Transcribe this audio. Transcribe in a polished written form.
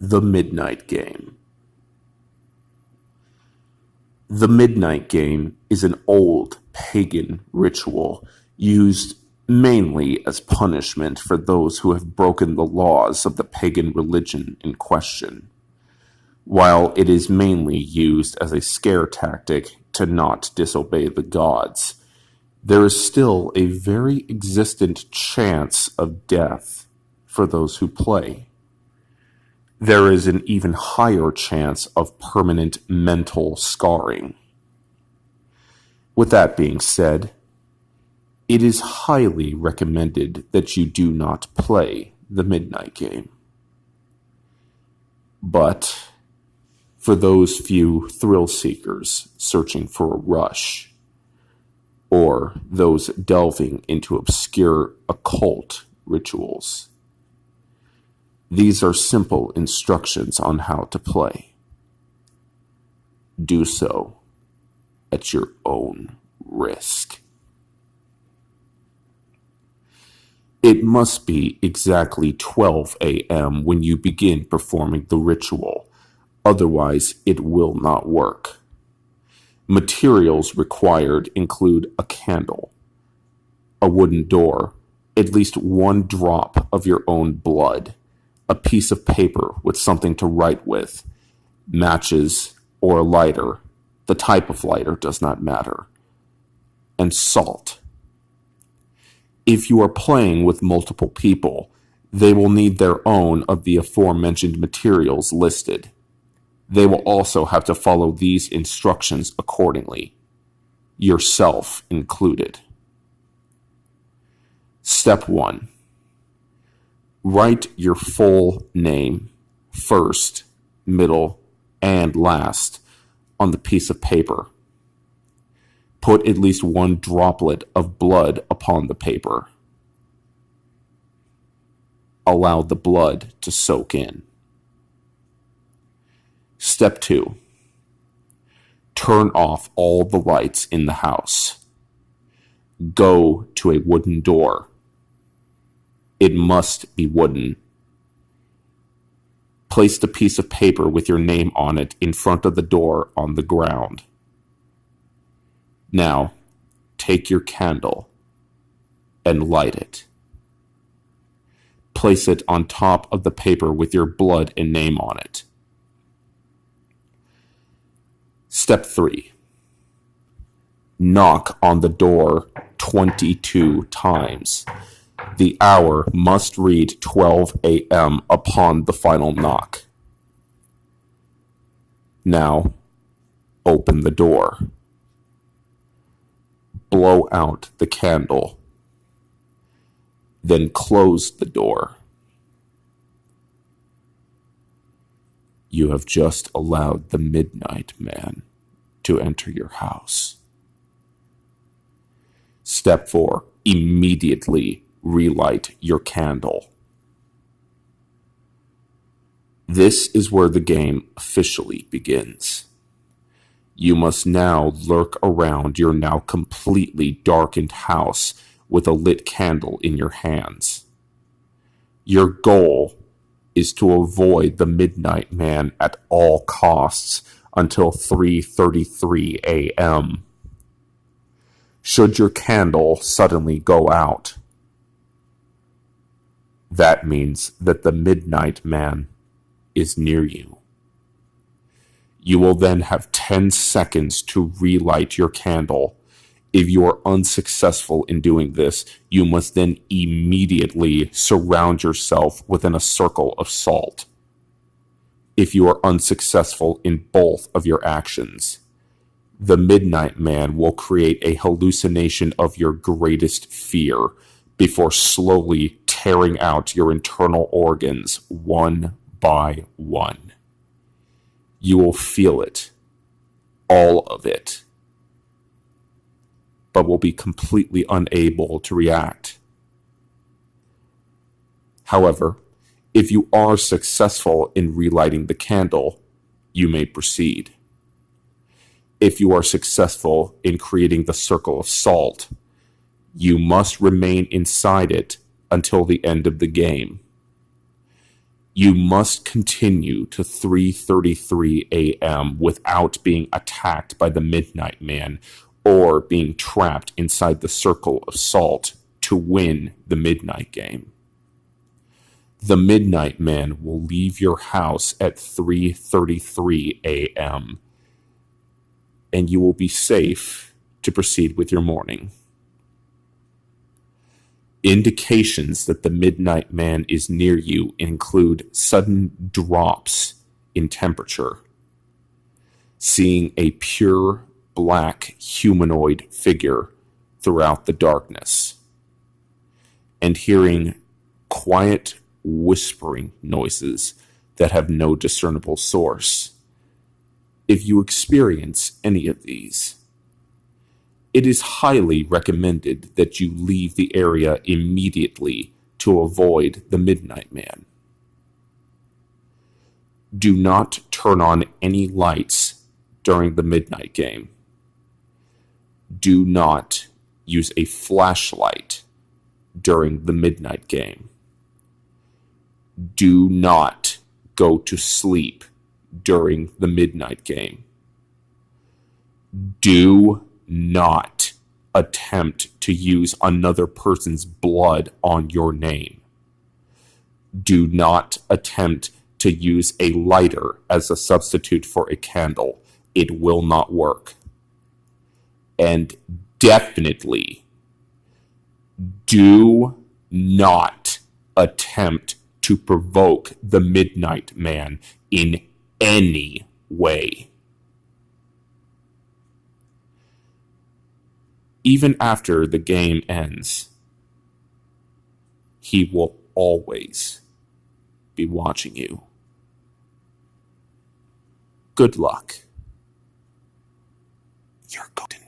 The Midnight Game. The Midnight Game is an old pagan ritual used mainly as punishment for those who have broken the laws of the pagan religion in question. While it is mainly used as a scare tactic to not disobey the gods, there is still a very existent chance of death for those who play. There is an even higher chance of permanent mental scarring. With that being said, it is highly recommended that you do not play the Midnight Game. But for those few thrill seekers searching for a rush, or those delving into obscure occult rituals, these are simple instructions on how to play. Do so at your own risk. It must be exactly 12 a.m. when you begin performing the ritual, otherwise it will not work. Materials required include a candle, a wooden door, at least one drop of your own blood, a piece of paper with something to write with, matches or a lighter, the type of lighter does not matter, and salt. If you are playing with multiple people, they will need their own of the aforementioned materials listed. They will also have to follow these instructions accordingly, yourself included. Step 1. Write your full name, first, middle, and last, on the piece of paper. Put at least one droplet of blood upon the paper. Allow the blood to soak in. Step 2. Turn off all the lights in the house. Go to a wooden door. It must be wooden. Place the piece of paper with your name on it in front of the door on the ground. Now, take your candle and light it. Place it on top of the paper with your blood and name on it. Step 3. Knock on the door 22 times. The hour must read 12 a.m. upon the final knock. Now, open the door. Blow out the candle. Then close the door. You have just allowed the Midnight Man to enter your house. Step 4. Immediately relight your candle. This is where the game officially begins. You must now lurk around your now completely darkened house with a lit candle in your hands. Your goal is to avoid the Midnight Man at all costs until 3:33 a.m. Should your candle suddenly go out, that means that the Midnight Man is near you. You will then have 10 seconds to relight your candle. If you are unsuccessful in doing this, you must then immediately surround yourself within a circle of salt. If you are unsuccessful in both of your actions, the Midnight Man will create a hallucination of your greatest fear before slowly tearing out your internal organs one by one. You will feel it, all of it, but will be completely unable to react. However, if you are successful in relighting the candle, you may proceed. If you are successful in creating the circle of salt, you must remain inside it until the end of the game. You must continue to 3:33 a.m. without being attacked by the Midnight Man or being trapped inside the circle of salt to win the Midnight Game. The Midnight Man will leave your house at 3:33 a.m. and you will be safe to proceed with your morning. Indications that the Midnight Man is near you include sudden drops in temperature, seeing a pure black humanoid figure throughout the darkness, and hearing quiet whispering noises that have no discernible source. If you experience any of these, it is highly recommended that you leave the area immediately to avoid the Midnight Man. Do not turn on any lights during the Midnight Game. Do not use a flashlight during the Midnight Game. Do not go to sleep during the Midnight Game. Do not attempt to use another person's blood on your name. Do not attempt to use a lighter as a substitute for a candle. It will not work. And definitely do not attempt to provoke the Midnight Man in any way. Even after the game ends, he will always be watching you. Good luck. You're going to